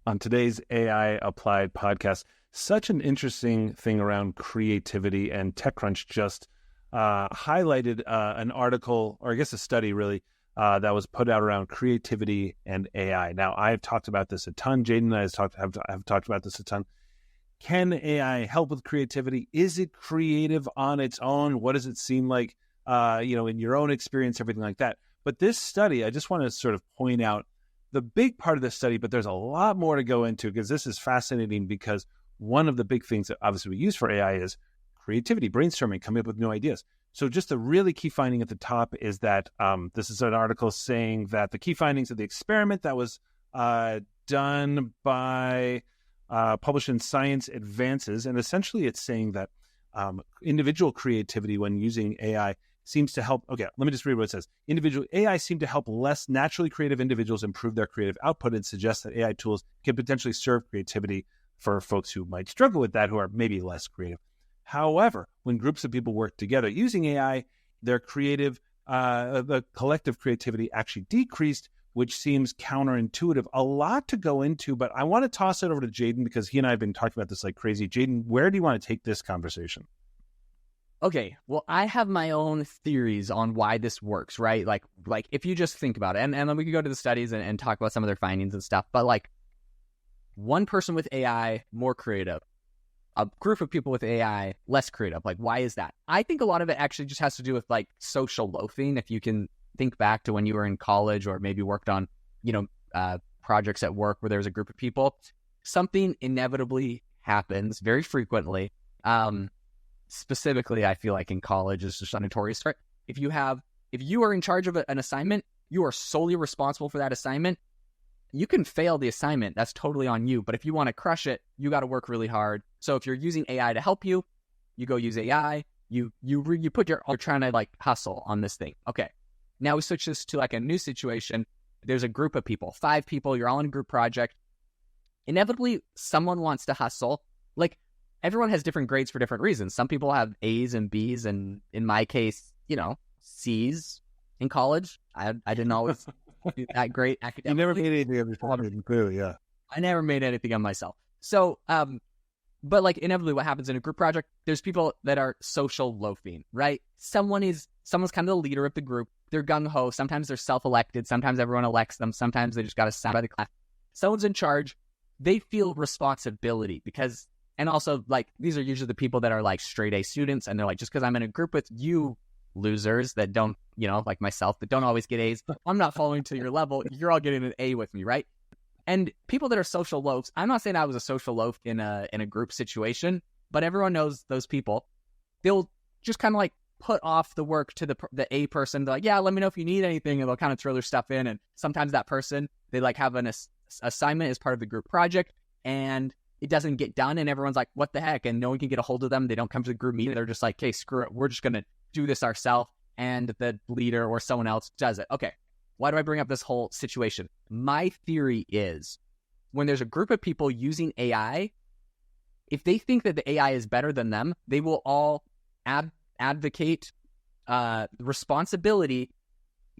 on today's AI Applied podcast. Such an interesting thing around creativity, and TechCrunch just highlighted an article, or I guess a study really, that was put out around creativity and AI. Now, I've talked about this a ton. Jaden and I have talked about this a ton. Can AI help with creativity? Is it creative on its own? What does it seem like, in your own experience, everything like that? But this study, I just want to sort of point out the big part of the study, but there's a lot more to go into, because this is fascinating, because one of the big things that obviously we use for AI is creativity, brainstorming, coming up with new ideas. So just the really key finding at the top is that this is an article saying that the key findings of the experiment that was done by published in Science Advances, and essentially it's saying that individual creativity when using AI seems to help. Okay, let me just read what it says. Individual AI seem to help less naturally creative individuals improve their creative output, and suggests that AI tools can potentially serve creativity for folks who might struggle with that, who are maybe less creative. However, when groups of people work together using AI, their the collective creativity actually decreased, which seems counterintuitive. A lot to go into, but I want to toss it over to Jaden, because he and I have been talking about this like crazy. Jaden, where do you want to take this conversation? Okay, well, I have my own theories on why this works, right? Like if you just think about it, and then we could go to the studies and talk about some of their findings and stuff, but like one person with AI, more creative. A group of people with AI, less creative. Like, why is that? I think a lot of it actually just has to do with like social loafing. If you can think back to when you were in college, or maybe worked on, projects at work where there's a group of people, something inevitably happens very frequently. Specifically, I feel like in college is just a notorious threat. If you are in charge of an assignment, you are solely responsible for that assignment. You can fail the assignment. That's totally on you. But if you want to crush it, you got to work really hard. So if you're using AI to help you, you go use AI. You're trying to like hustle on this thing. Okay. Now we switch this to like a new situation. There's a group of people, 5 people. You're all in a group project. Inevitably, someone wants to hustle. Like, everyone has different grades for different reasons. Some people have A's and B's, and in my case, C's in college. I didn't always do that great academically. You never made anything of yourself, clearly, yeah. I never made anything of myself. So, but like inevitably what happens in a group project, there's people that are social loafing, right? Someone's kind of the leader of the group. They're gung-ho. Sometimes they're self-elected. Sometimes everyone elects them. Sometimes they just got assigned by the class. Someone's in charge. They feel responsibility because, and also like, these are usually the people that are like straight A students. And they're like, just because I'm in a group with you losers that don't, like myself, that don't always get A's, I'm not following to your level. You're all getting an A with me, right? And people that are social loafs, I'm not saying I was a social loaf in a group situation, but everyone knows those people. They'll just kind of like put off the work to the A person. They're like, yeah, let me know if you need anything. And they'll kind of throw their stuff in. And sometimes that person, they like have an assignment as part of the group project, and it doesn't get done. And everyone's like, what the heck? And no one can get a hold of them. They don't come to the group meeting. They're just like, okay, screw it. We're just going to do this ourselves. And the leader or someone else does it. Okay. Why do I bring up this whole situation? My theory is when there's a group of people using AI, if they think that the AI is better than them, they will all advocate responsibility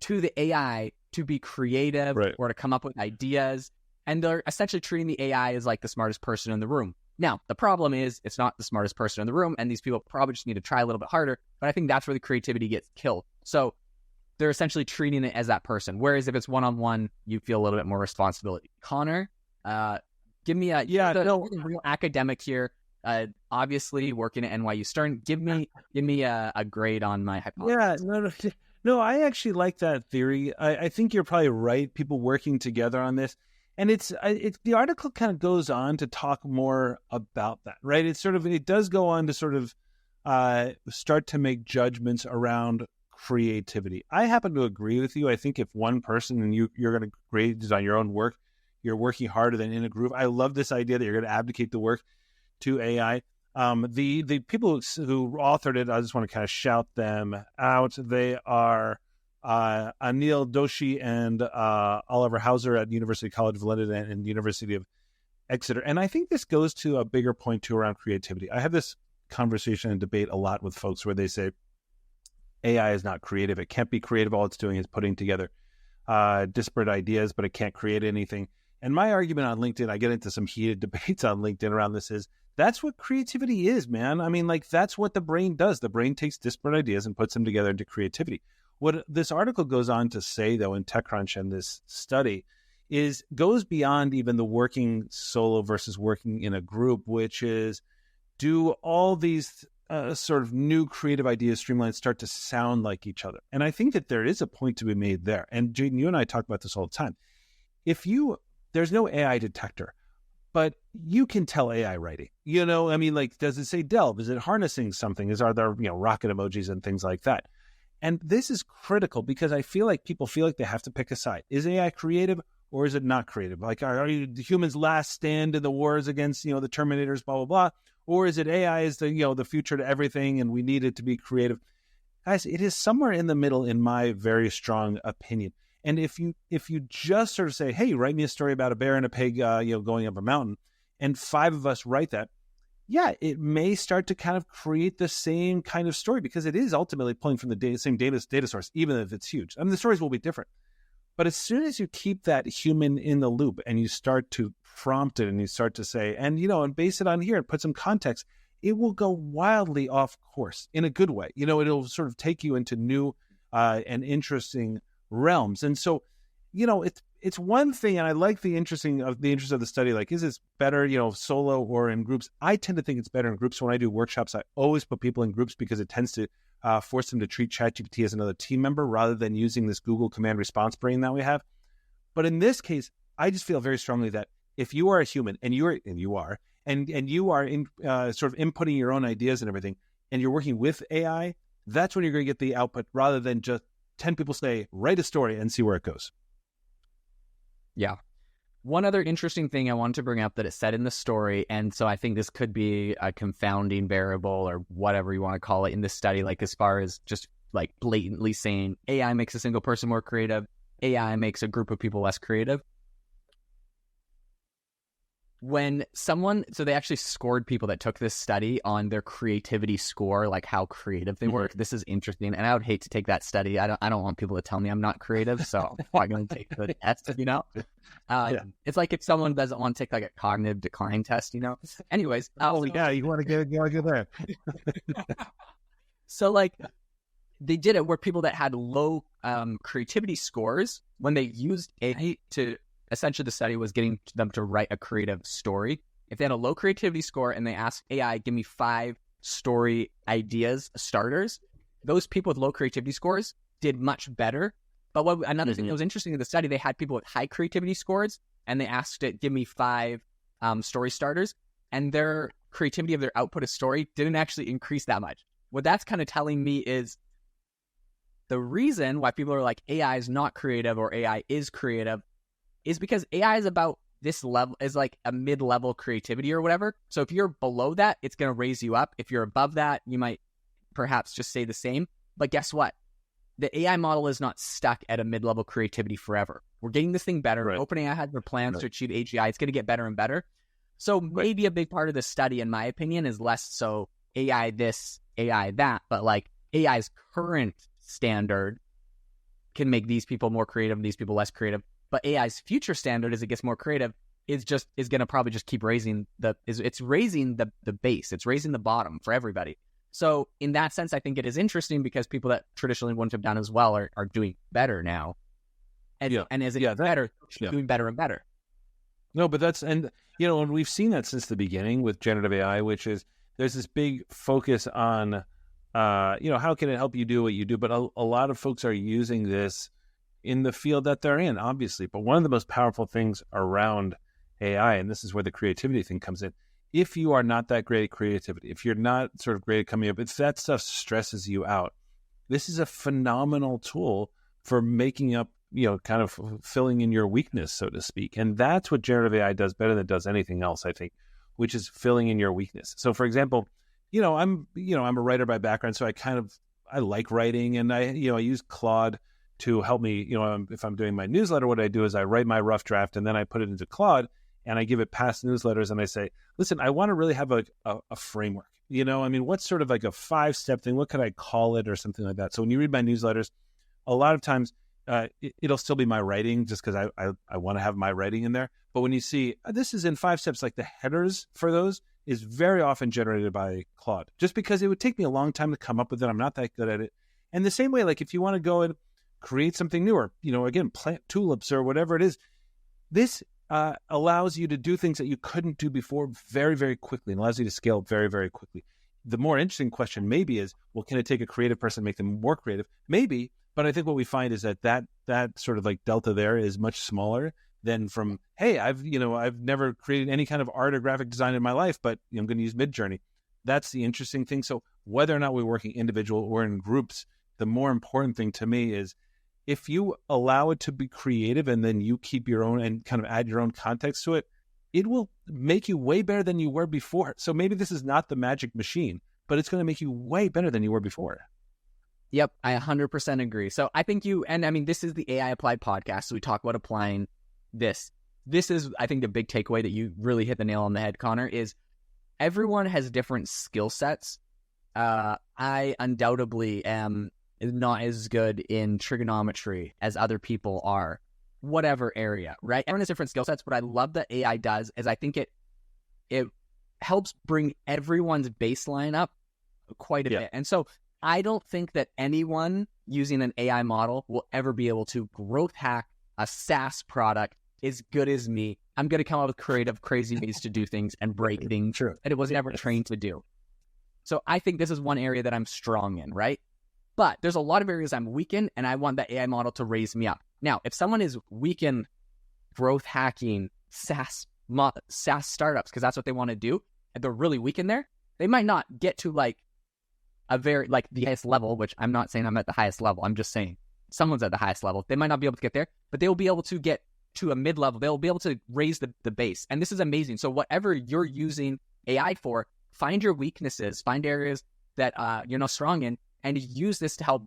to the AI to be creative, right, or to come up with ideas. And they're essentially treating the AI as like the smartest person in the room. Now, the problem is it's not the smartest person in the room, and these people probably just need to try a little bit harder. But I think that's where the creativity gets killed. So they're essentially treating it as that person. Whereas if it's one-on-one, you feel a little bit more responsibility. Connor, give me real academic here. Obviously working at NYU Stern. Give me a grade on my hypothesis. Yeah, no, I actually like that theory. I think you're probably right. People working together on this. And it's the article kind of goes on to talk more about that, right? It does go on to sort of start to make judgments around creativity. I happen to agree with you. I think if one person and you're going to grade on your own work, you're working harder than in a group. I love this idea that you're going to abdicate the work to AI. The people who authored it, I just want to kind of shout them out. They are Anil Doshi and Oliver Hauser at University College of London and University of Exeter. And I think this goes to a bigger point too around creativity. I have this conversation and debate a lot with folks where they say AI is not creative. It can't be creative. All it's doing is putting together disparate ideas, but it can't create anything. And my argument on LinkedIn, I get into some heated debates on LinkedIn around this, is that's what creativity is, man. I mean, like, that's what the brain does. The brain takes disparate ideas and puts them together into creativity. What this article goes on to say, though, in TechCrunch and this study, goes beyond even the working solo versus working in a group, which is, do all these sort of new creative ideas, streamlines, start to sound like each other? And I think that there is a point to be made there. And Jaden, you and I talk about this all the time. There's no AI detector, but you can tell AI writing. I mean, like, does it say delve? Is it harnessing something? Are there, rocket emojis and things like that? And this is critical because I feel like people feel like they have to pick a side. Is AI creative or is it not creative? Like, are you the humans' last stand in the wars against, the Terminators, blah, blah, blah? Or is it AI is the future to everything and we need it to be creative? Guys, it is somewhere in the middle, in my very strong opinion. And if you just sort of say, hey, write me a story about a bear and a pig, going up a mountain, and 5 of us write that, yeah, it may start to kind of create the same kind of story because it is ultimately pulling from the same data source, even if it's huge. I mean, the stories will be different. But as soon as you keep that human in the loop and you start to prompt it and you start to say, and base it on here and put some context, it will go wildly off course in a good way. It'll sort of take you into new and interesting realms. And so, it's one thing, and I like the interest of the study. Like, is this better, solo or in groups? I tend to think it's better in groups. When I do workshops, I always put people in groups because it tends to force them to treat ChatGPT as another team member rather than using this Google command response brain that we have. But in this case, I just feel very strongly that if you are a human and you are in sort of inputting your own ideas and everything, and you're working with AI, that's when you're going to get the output rather than just 10 people say, write a story and see where it goes. Yeah. One other interesting thing I wanted to bring up that it said in the story, and so I think this could be a confounding variable or whatever you want to call it in this study, like as far as just like blatantly saying AI makes a single person more creative, AI makes a group of people less creative. So they actually scored people that took this study on their creativity score, like how creative they were. This is interesting, and I would hate to take that study. I don't want people to tell me I'm not creative, so I'm going to take the test. It's like if someone doesn't want to take like a cognitive decline test. Anyways, you want to get there. So like they did it where people that had low creativity scores, when they used AI to. Essentially, the study was getting them to write a creative story. If they had a low creativity score and they asked AI, give me 5 story ideas, starters, those people with low creativity scores did much better. But another thing that was interesting in the study, they had people with high creativity scores and they asked it, give me 5 story starters, and their creativity of their output of story didn't actually increase that much. What that's kind of telling me is the reason why people are like, AI is not creative or AI is creative is because AI is about this level, is like a mid-level creativity or whatever. So if you're below that, it's going to raise you up. If you're above that, you might perhaps just say the same. But guess what? The AI model is not stuck at a mid-level creativity forever. We're getting this thing better. Right. OpenAI has their plans to achieve AGI. It's going to get better and better. So maybe a big part of the study, in my opinion, is less so AI this, AI that, but like AI's current standard can make these people more creative, these people less creative. But AI's future standard, as it gets more creative, is going to probably just keep raising it's raising the base. It's raising the bottom for everybody. So in that sense, I think it is interesting because people that traditionally wouldn't have done as well are doing better now. And as it gets better, doing better and better. No, but and we've seen that since the beginning with generative AI, which is there's this big focus on, how can it help you do what you do? But a lot of folks are using this in the field that they're in, obviously. But one of the most powerful things around AI, and this is where the creativity thing comes in, if you are not that great at creativity, if you're not sort of great at coming up, if that stuff stresses you out, this is a phenomenal tool for making up, kind of filling in your weakness, so to speak. And that's what generative AI does better than it does anything else, I think, which is filling in your weakness. So for example, I'm a writer by background, so I like writing, and I use Claude to help me, if I'm doing my newsletter, what I do is I write my rough draft and then I put it into Claude and I give it past newsletters and I say, listen, I want to really have a framework, what's sort of like a 5-step thing? What could I call it or something like that? So when you read my newsletters, a lot of times it'll still be my writing just because I want to have my writing in there. But when you see this is in 5 steps, like the headers for those is very often generated by Claude, just because it would take me a long time to come up with it. I'm not that good at it. And the same way, like if you want to go and create something new, or, again, plant tulips or whatever it is, this allows you to do things that you couldn't do before very, very quickly, and allows you to scale very, very quickly. The more interesting question maybe is, well, can it take a creative person and make them more creative? Maybe, but I think what we find is that sort of like delta there is much smaller than from, hey, I've never created any kind of art or graphic design in my life, but I'm going to use Midjourney. That's the interesting thing. So whether or not we're working individual or in groups, the more important thing to me is if you allow it to be creative and then you keep your own and kind of add your own context to it, it will make you way better than you were before. So maybe this is not the magic machine, but it's going to make you way better than you were before. Yep, I 100% agree. So I think this is the AI Applied podcast. So we talk about applying this. This is, I think, the big takeaway that you really hit the nail on the head, Connor, is everyone has different skill sets. I undoubtedly am not as good in trigonometry as other people are, whatever area, right? Everyone has different skill sets. What I love that AI does is I think it helps bring everyone's baseline up quite a bit. And so I don't think that anyone using an AI model will ever be able to growth hack a SaaS product as good as me. I'm going to come up with creative, crazy ways to do things and break things that it was never trained to do. So I think this is one area that I'm strong in, right? But there's a lot of areas I'm weak in, and I want the AI model to raise me up. Now, if someone is weak in growth hacking SaaS startups, because that's what they want to do, and they're really weak in there, they might not get to like the highest level, which I'm not saying I'm at the highest level. I'm just saying someone's at the highest level. They might not be able to get there, but they will be able to get to a mid-level. They'll be able to raise the base. And this is amazing. So whatever you're using AI for, find your weaknesses, find areas that you're not strong in, and use this to help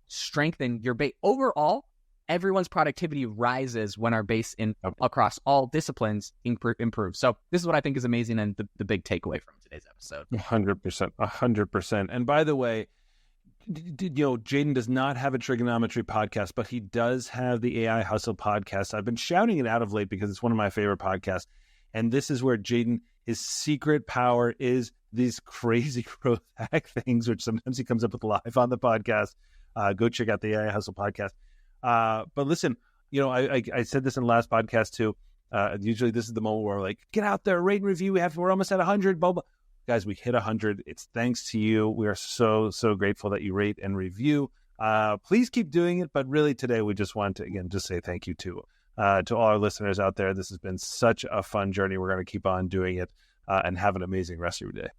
strengthen your base. Overall, everyone's productivity rises when our base across all disciplines improves. So this is what I think is amazing and the big takeaway from today's episode. 100%. And by the way, Jaden does not have a trigonometry podcast, but he does have the AI Hustle podcast. I've been shouting it out of late because it's one of my favorite podcasts. And this is where Jaden, his secret power is these crazy growth hack things, which sometimes he comes up with live on the podcast. Go check out the AI Hustle podcast. But listen, I said this in the last podcast too. Usually this is the moment where we're like, get out there, rate and review. We're almost at 100, blah, blah. Guys, we hit 100. It's thanks to you. We are so, so grateful that you rate and review. Please keep doing it. But really today, we just want to, again, just say thank you to all our listeners out there. This has been such a fun journey. We're going to keep on doing it and have an amazing rest of your day.